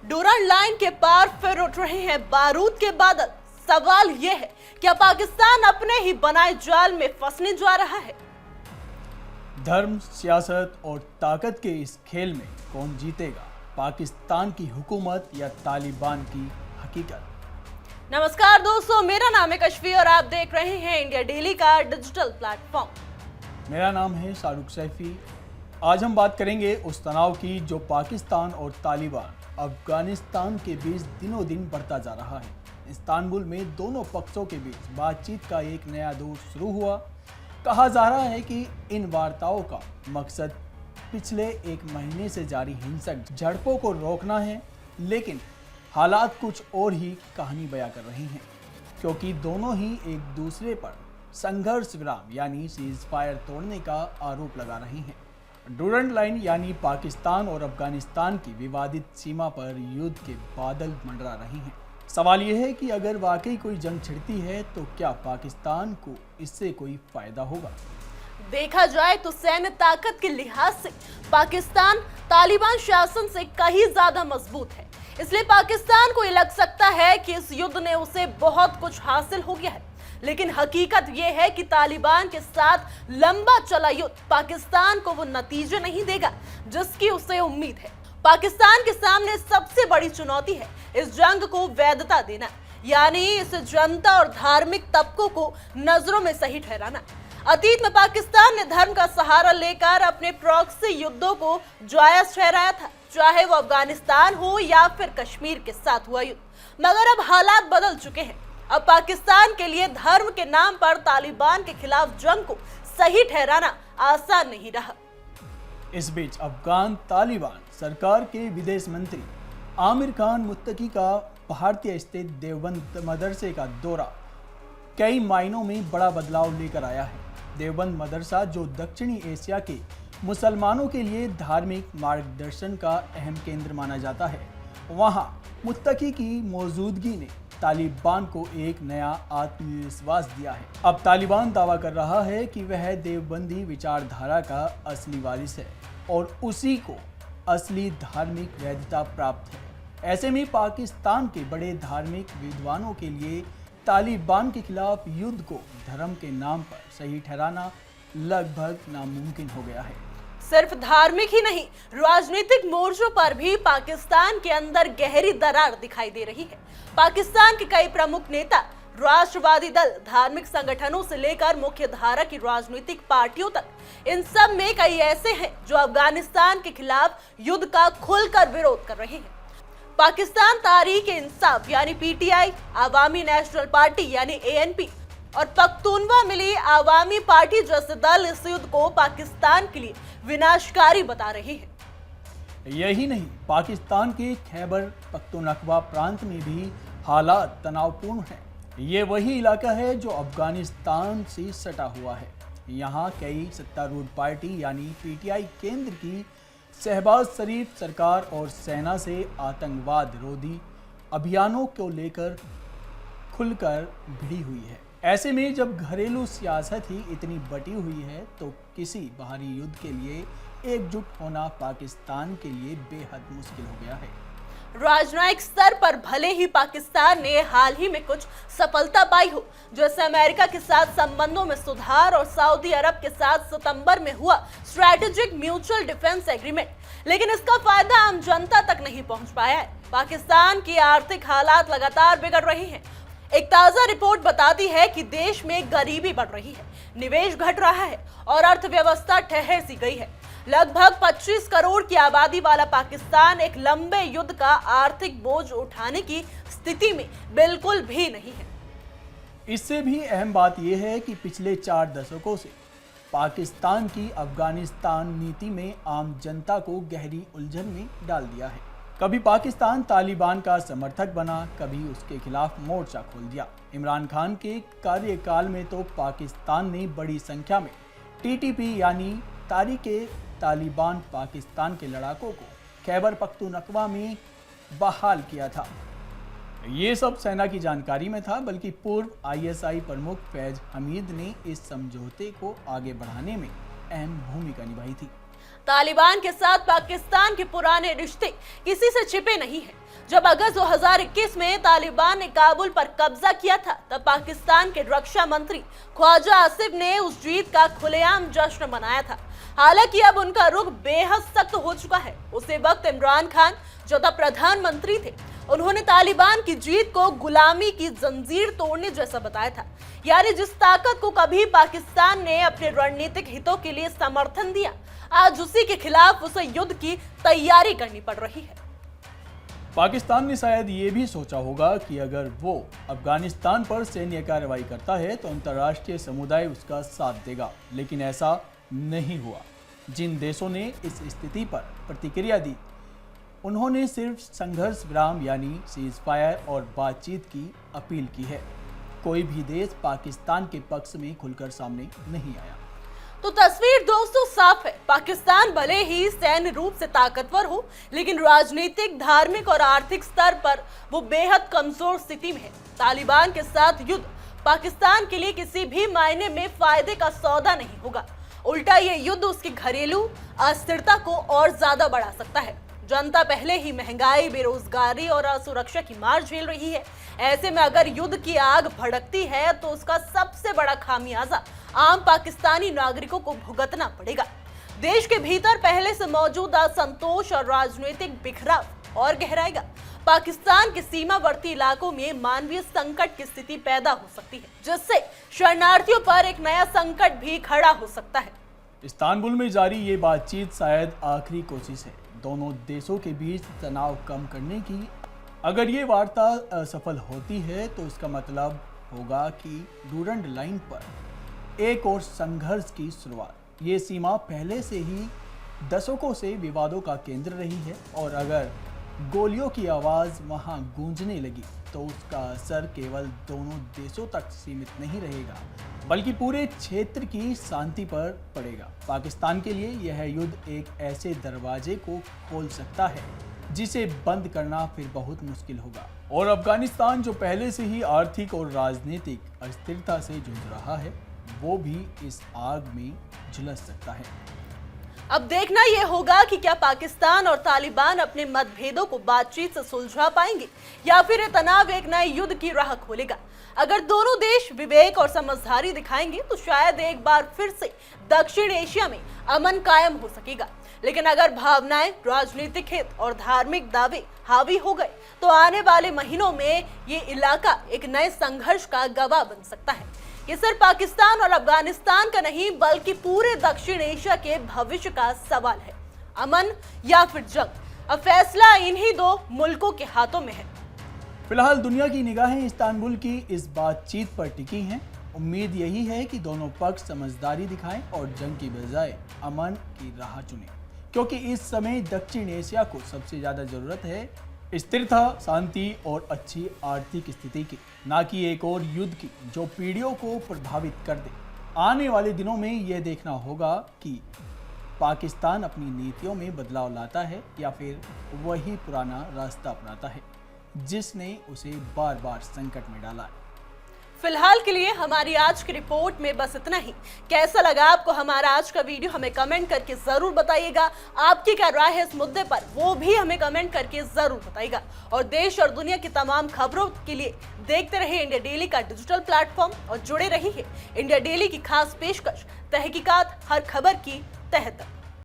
Durand line के पार फिर उठ रहे हैं बारूद के बादल। सवाल यह है, क्या पाकिस्तान अपने ही बनाए जाल में फंसने जा रहा है? धर्म, सियासत और ताकत के इस खेल में कौन जीतेगा, पाकिस्तान की हुकूमत या तालिबान की हकीकत? नमस्कार दोस्तों, मेरा नाम है कशफी और आप देख रहे हैं इंडिया डेली का डिजिटल प्लेटफॉर्म। मेरा नाम है शाहरुख सैफी। आज हम बात करेंगे उस तनाव की जो पाकिस्तान और तालिबान अफगानिस्तान के बीच दिनों दिन बढ़ता जा रहा है। इस्तांबुल में दोनों पक्षों के बीच बातचीत का एक नया दौर शुरू हुआ। कहा जा रहा है कि इन वार्ताओं का मकसद पिछले एक महीने से जारी हिंसक झड़पों को रोकना है, लेकिन हालात कुछ और ही कहानी बयां कर रहे हैं, क्योंकि दोनों ही एक दूसरे पर संघर्ष विराम यानी सीज फायर तोड़ने का आरोप लगा रहे हैं। डूरन लाइन यानी पाकिस्तान और अफगानिस्तान की विवादित सीमा पर युद्ध के बादल मंडरा रहे हैं। सवाल यह है कि अगर वाकई कोई जंग छिड़ती है तो क्या पाकिस्तान को इससे कोई फायदा होगा? देखा जाए तो सैन्य ताकत के लिहाज से पाकिस्तान तालिबान शासन से कहीं ज्यादा मजबूत है। इसलिए पाकिस्तान को ये लग सकता है कि इस युद्ध ने उसे बहुत कुछ हासिल हो गया है, लेकिन हकीकत यह है कि तालिबान के साथ लंबा चला युद्ध पाकिस्तान को वो नतीजे नहीं देगा जिसकी उसे उम्मीद है। पाकिस्तान के सामने सबसे बड़ी चुनौती है इस जंग को वैधता देना, यानी इस जनता और धार्मिक तबकों को नजरों में सही ठहराना। अतीत में पाकिस्तान ने धर्म का सहारा लेकर अपने प्रॉक्सी युद्धों को जायज ठहराया था, चाहे वो अफगानिस्तान हो या फिर कश्मीर के साथ हुआ युद्ध। मगर अब हालात बदल चुके हैं। अब पाकिस्तान के लिए धर्म के नाम पर तालिबान के खिलाफ जंग को सही ठहराना आसान नहीं रहा। इस बीच अफगान तालिबान सरकार के विदेश मंत्री आमिर खान मुत्तकी का भारतीय स्थित देवबंद मदरसे का दौरा कई मायनों में बड़ा बदलाव लेकर आया है। देवबंद मदरसा, जो दक्षिणी एशिया के मुसलमानों के लिए धार्मिक मार्गदर्शन का अहम केंद्र माना जाता है, वहां मुत्तकी की मौजूदगी ने तालिबान को एक नया आत्मविश्वास दिया है। अब तालिबान दावा कर रहा है कि वह देवबंदी विचारधारा का असली वारिस है और उसी को असली धार्मिक वैधता प्राप्त है। ऐसे में पाकिस्तान के बड़े धार्मिक विद्वानों के लिए तालिबान के खिलाफ युद्ध को धर्म के नाम पर सही ठहराना लगभग नामुमकिन हो गया है। सिर्फ धार्मिक ही नहीं, राजनीतिक मोर्चों पर भी पाकिस्तान के अंदर गहरी दरार दिखाई दे रही है। पाकिस्तान के कई प्रमुख नेता, राष्ट्रवादी दल, धार्मिक संगठनों से लेकर मुख्य धारा की राजनीतिक पार्टियों तक, इन सब में कई ऐसे हैं जो अफगानिस्तान के खिलाफ युद्ध का खुलकर विरोध कर रहे हैं। पाकिस्तान तहरीक इंसाफ यानी पीटीआई, अवामी नेशनल पार्टी यानी एएनपी और पख्तूनवा मिली आवामी पार्टी जैसे दल इस युद्ध को पाकिस्तान के लिए विनाशकारी बता रहे हैं। यही नहीं, पाकिस्तान के खैबर पख्तूनख्वा प्रांत में भी हालात तनावपूर्ण हैं। ये वही इलाका है जो अफगानिस्तान से सटा हुआ है। यहाँ कई सत्तारूढ़ पार्टी यानी पीटीआई केंद्र की शहबाज शरीफ सरकार और सेना से आतंकवाद रोधी अभियानों को लेकर खुलकर भिड़ी हुई है। ऐसे में जब घरेलू सियासत ही इतनी बटी हुई है तो किसी बाहरी युद्ध के लिए एकजुट होना पाकिस्तान के लिए बेहद मुश्किल हो गया है। राजनयिक स्तर पर भले ही पाकिस्तान ने हाल ही में कुछ सफलता पाई हो, जैसे अमेरिका के साथ संबंधों में सुधार और सऊदी अरब के साथ सितंबर में हुआ स्ट्रेटेजिक म्यूचुअल डिफेंस एग्रीमेंट, लेकिन इसका फायदा आम जनता तक नहीं पहुंच पाया है। पाकिस्तान की आर्थिक हालात लगातार बिगड़ रही हैं। एक ताजा रिपोर्ट बताती है कि देश में गरीबी बढ़ रही है, निवेश घट रहा है और अर्थव्यवस्था ठहर सी गई है। लगभग 25 करोड़ की आबादी वाला पाकिस्तान एक लंबे युद्ध का आर्थिक बोझ उठाने की स्थिति में बिल्कुल भी नहीं है। इससे भी अहम बात यह है कि पिछले 4 दशकों से पाकिस्तान की अफगानिस्तान नीति में आम जनता को गहरी उलझन में डाल दिया है। कभी पाकिस्तान तालिबान का समर्थक बना, कभी उसके खिलाफ मोर्चा खोल दिया। इमरान खान के कार्यकाल में तो पाकिस्तान ने बड़ी संख्या में टीटीपी यानी तारीके तालिबान पाकिस्तान के लड़ाकों को खैबर पख्तूनख्वा में बहाल किया था। ये सब सेना की जानकारी में था, बल्कि पूर्व आईएसआई प्रमुख फैज हमीद ने इस समझौते को आगे बढ़ाने में अहम भूमिका निभाई थी। तालिबान के साथ पाकिस्तान के पुराने रिश्ते किसी से छिपे नहीं हैं। जब अगस्त 2021 में तालिबान ने काबुल पर कब्जा किया था, तब पाकिस्तान के रक्षा मंत्री ख्वाजा आसिफ ने उस जीत का खुलेआम जश्न मनाया था। हालांकि अब उनका रुख बेहद सख्त हो चुका है। उसी वक्त इमरान खान जो तब प्रधानमंत्री थे, उन्होंने तालिबान की जीत को गुलामी की जंजीर तोड़ने जैसा बताया था। यानी जिस ताकत को कभी पाकिस्तान ने अपने रणनीतिक हितों के लिए समर्थन दिया, आज उसी के खिलाफ उसे युद्ध की तैयारी करनी पड़ रही है। पाकिस्तान ने शायद ये भी सोचा होगा कि अगर वो अफगानिस्तान पर सैन्य कार्रवाई करता है तो अंतर्राष्ट्रीय समुदाय उसका साथ देगा, लेकिन ऐसा नहीं हुआ। जिन देशों ने इस स्थिति पर प्रतिक्रिया दी, उन्होंने सिर्फ संघर्ष विराम यानी सीज फायर और बातचीत की अपील की है। कोई भी देश पाकिस्तान के पक्ष में खुलकर सामने नहीं आया। तो तस्वीर दोस्तों साफ है। पाकिस्तान भले ही सैन्य रूप से ताकतवर हो, लेकिन राजनीतिक, धार्मिक और आर्थिक स्तर पर वो बेहद कमजोर स्थिति में है। तालिबान के साथ युद्ध पाकिस्तान के लिए किसी भी मायने में फायदे का सौदा नहीं होगा। उल्टा ये युद्ध उसकी घरेलू अस्थिरता को और ज्यादा बढ़ा सकता है। जनता पहले ही महंगाई, बेरोजगारी और असुरक्षा की मार झेल रही है। ऐसे में अगर युद्ध की आग भड़कती है तो उसका सबसे बड़ा खामियाजा आम पाकिस्तानी नागरिकों को भुगतना पड़ेगा। देश के भीतर पहले से मौजूद असंतोष और राजनीतिक बिखराव और गहराएगा। पाकिस्तान के सीमावर्ती इलाकों में मानवीय संकट की स्थिति पैदा हो सकती है, जिससे शरणार्थियों पर एक नया संकट भी खड़ा हो सकता है। इस्तांबुल में जारी ये बातचीत शायद आखिरी कोशिश है दोनों देशों के बीच तनाव कम करने की। अगर ये वार्ता असफल होती है तो इसका मतलब होगा कि डूरंड लाइन पर एक और संघर्ष की शुरुआत। ये सीमा पहले से ही दशकों से विवादों का केंद्र रही है और अगर गोलियों की आवाज़ वहां गूंजने लगी तो उसका असर केवल दोनों देशों तक सीमित नहीं रहेगा, बल्कि पूरे क्षेत्र की शांति पर पड़ेगा। पाकिस्तान के लिए यह युद्ध एक ऐसे दरवाजे को खोल सकता है जिसे बंद करना फिर बहुत मुश्किल होगा, और अफगानिस्तान जो पहले से ही आर्थिक और राजनीतिक अस्थिरता से जूझ रहा है, वो भी इस आग में झुलस सकता है। अब देखना यह होगा कि क्या पाकिस्तान और तालिबान अपने मतभेदों को बातचीत से सुलझा पाएंगे या फिर ये तनाव एक नए युद्ध की राह खोलेगा। अगर दोनों देश विवेक और समझदारी दिखाएंगे तो शायद एक बार फिर से दक्षिण एशिया में अमन कायम हो सकेगा। लेकिन अगर भावनाएं, राजनीतिक हित और धार्मिक दावे हावी हो गए तो आने वाले महीनों में ये इलाका एक नए संघर्ष का गवाह बन सकता है। ये सिर्फ पाकिस्तान और अफगानिस्तान का नहीं, बल्कि पूरे दक्षिण एशिया के भविष्य का सवाल है। अमन या फिर जंग, अब फैसला इन्हीं दो मुल्कों के हाथों में है। फिलहाल दुनिया की निगाहें इस्तांबुल की इस बातचीत पर टिकी हैं। उम्मीद यही है कि दोनों पक्ष समझदारी दिखाएं और जंग की बजाय अमन की राह चुनें, क्योंकि इस समय दक्षिण एशिया को सबसे ज्यादा जरूरत है स्थिरता, शांति और अच्छी आर्थिक स्थिति की, ना कि एक और युद्ध की जो पीढ़ियों को प्रभावित कर दे। आने वाले दिनों में यह देखना होगा कि पाकिस्तान अपनी नीतियों में बदलाव लाता है या फिर वही पुराना रास्ता अपनाता है जिसने उसे बार बार संकट में डाला है। फिलहाल के लिए हमारी आज की रिपोर्ट में बस इतना ही। कैसा लगा आपको हमारा आज का वीडियो, हमें कमेंट करके जरूर बताइएगा। आपकी क्या राय है इस मुद्दे पर, वो भी हमें कमेंट करके जरूर बताइएगा। और देश और दुनिया की तमाम खबरों के लिए देखते रहिए इंडिया डेली का डिजिटल प्लेटफॉर्म और जुड़े रहिए इंडिया डेली की खास पेशकश तहकीकात, हर खबर की तह तक।